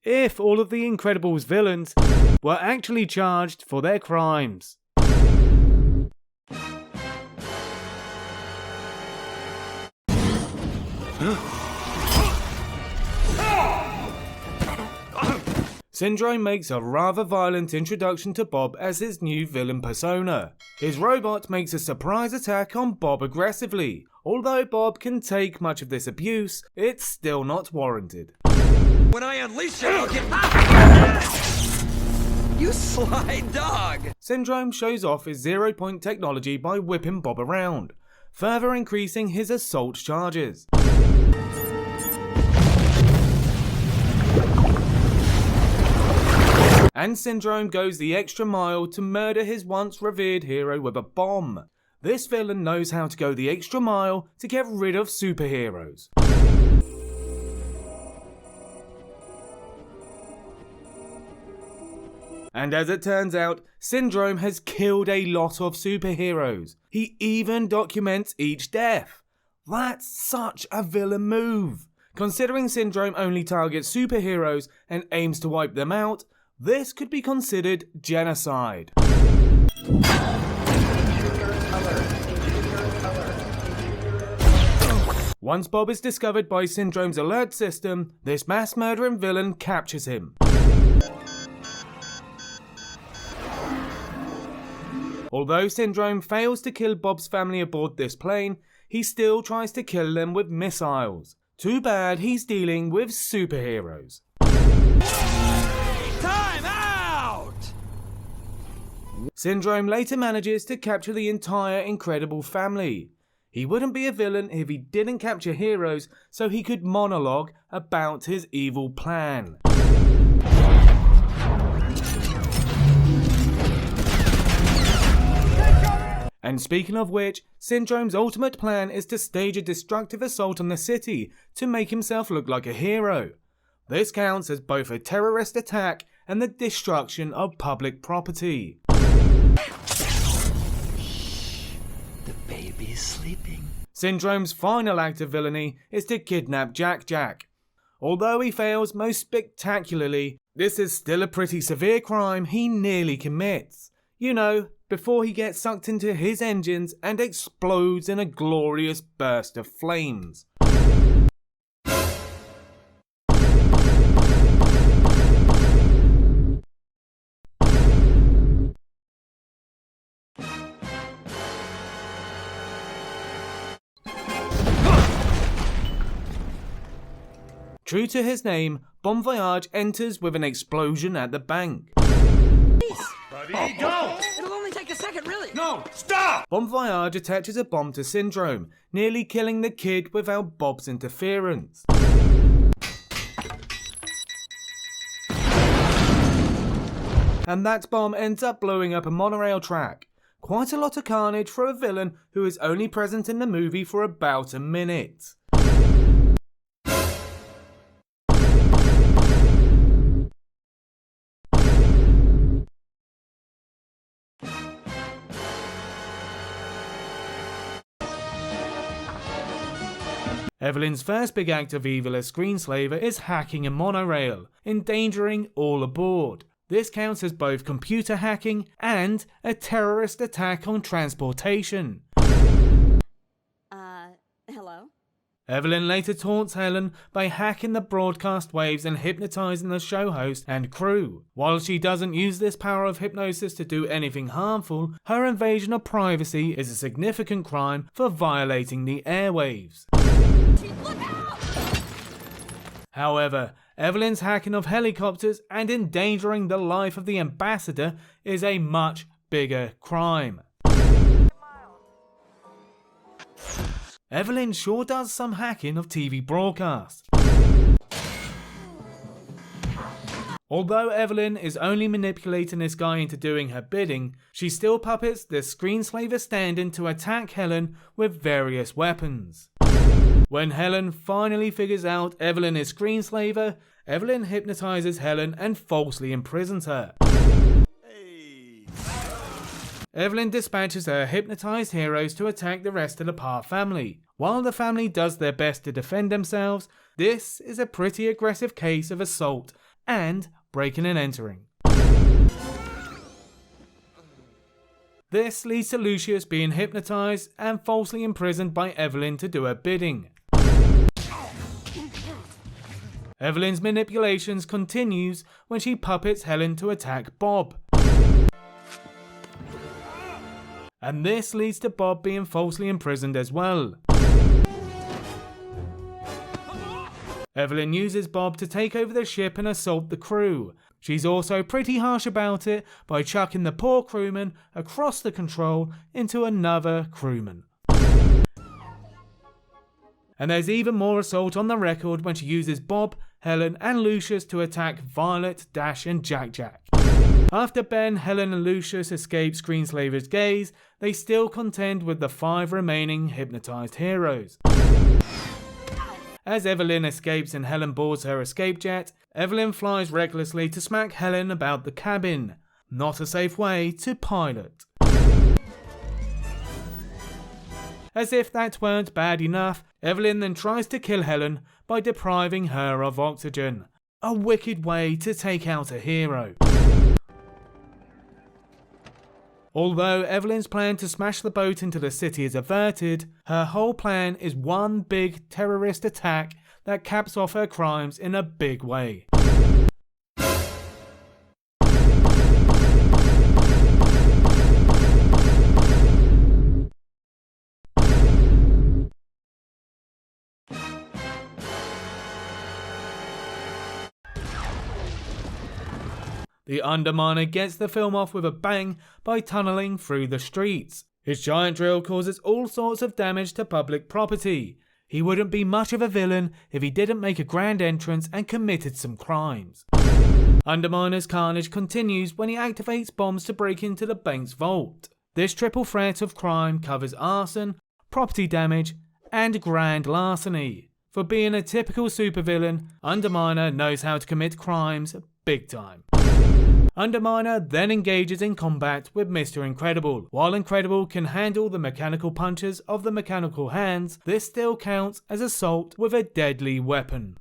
if all of the Incredibles villains were actually charged for their crimes. Syndrome makes a rather violent introduction to Bob as his new villain persona. His robot makes a surprise attack on Bob aggressively. Although Bob can take much of this abuse, it's still not warranted. When I unleash it, I'll get... You sly dog! Syndrome shows off his 0-point technology by whipping Bob around, further increasing his assault charges. And Syndrome goes the extra mile to murder his once revered hero with a bomb. This villain knows how to go the extra mile to get rid of superheroes. And as it turns out, Syndrome has killed a lot of superheroes. He even documents each death. That's such a villain move. Considering Syndrome only targets superheroes and aims to wipe them out, this could be considered genocide. Once Bob is discovered by Syndrome's alert system, this mass murdering villain captures him. Although Syndrome fails to kill Bob's family aboard this plane, he still tries to kill them with missiles. Too bad he's dealing with superheroes. Time out! Syndrome later manages to capture the entire Incredible family. He wouldn't be a villain if he didn't capture heroes, so he could monologue about his evil plan. And speaking of which, Syndrome's ultimate plan is to stage a destructive assault on the city to make himself look like a hero. This counts as both a terrorist attack and the destruction of public property. The baby's sleeping. Syndrome's final act of villainy is to kidnap Jack. Although he fails most spectacularly, this is still a pretty severe crime he nearly commits. You know, before he gets sucked into his engines and explodes in a glorious burst of flames. True to his name, Voyage enters with an explosion at the bank. Buddy, don't! It'll only take a second, really. No, stop! Voyage attaches a bomb to Syndrome, nearly killing the kid without Bob's interference. And that bomb ends up blowing up a monorail track. Quite a lot of carnage for a villain who is only present in the movie for about a minute. Evelyn's first big act of evil as screenslaver is hacking a monorail, endangering all aboard. This counts as both computer hacking and a terrorist attack on transportation. Hello? Evelyn later taunts Helen by hacking the broadcast waves and hypnotizing the show host and crew. While she doesn't use this power of hypnosis to do anything harmful, her invasion of privacy is a significant crime for violating the airwaves. Look out! However, Evelyn's hacking of helicopters and endangering the life of the ambassador is a much bigger crime. Evelyn sure does some hacking of TV broadcasts. Although Evelyn is only manipulating this guy into doing her bidding, she still puppets the screenslaver stand-in to attack Helen with various weapons. When Helen finally figures out Evelyn is screenslaver, Evelyn hypnotizes Helen and falsely imprisons her. Evelyn dispatches her hypnotized heroes to attack the rest of the Parr family. While the family does their best to defend themselves, this is a pretty aggressive case of assault and breaking and entering. This leads to Lucius being hypnotized and falsely imprisoned by Evelyn to do her bidding. Evelyn's manipulations continues when she puppets Helen to attack Bob. And this leads to Bob being falsely imprisoned as well. Evelyn uses Bob to take over the ship and assault the crew. She's also pretty harsh about it by chucking the poor crewman across the control into another crewman. And there's even more assault on the record when she uses Bob, Helen and Lucius to attack Violet, Dash and Jack-Jack. After Ben, Helen and Lucius escape Screenslaver's gaze, they still contend with the 5 remaining hypnotized heroes. As Evelyn escapes and Helen boards her escape jet, Evelyn flies recklessly to smack Helen about the cabin. Not a safe way to pilot. As if that weren't bad enough, Evelyn then tries to kill Helen by depriving her of oxygen. A wicked way to take out a hero. Although Evelyn's plan to smash the boat into the city is averted, her whole plan is one big terrorist attack that caps off her crimes in a big way. The Underminer gets the film off with a bang by tunnelling through the streets. His giant drill causes all sorts of damage to public property. He wouldn't be much of a villain if he didn't make a grand entrance and committed some crimes. Underminer's carnage continues when he activates bombs to break into the bank's vault. This triple threat of crime covers arson, property damage, and grand larceny. For being a typical supervillain, Underminer knows how to commit crimes big time. Underminer then engages in combat with Mr. Incredible. While Incredible can handle the mechanical punches of the mechanical hands, this still counts as assault with a deadly weapon.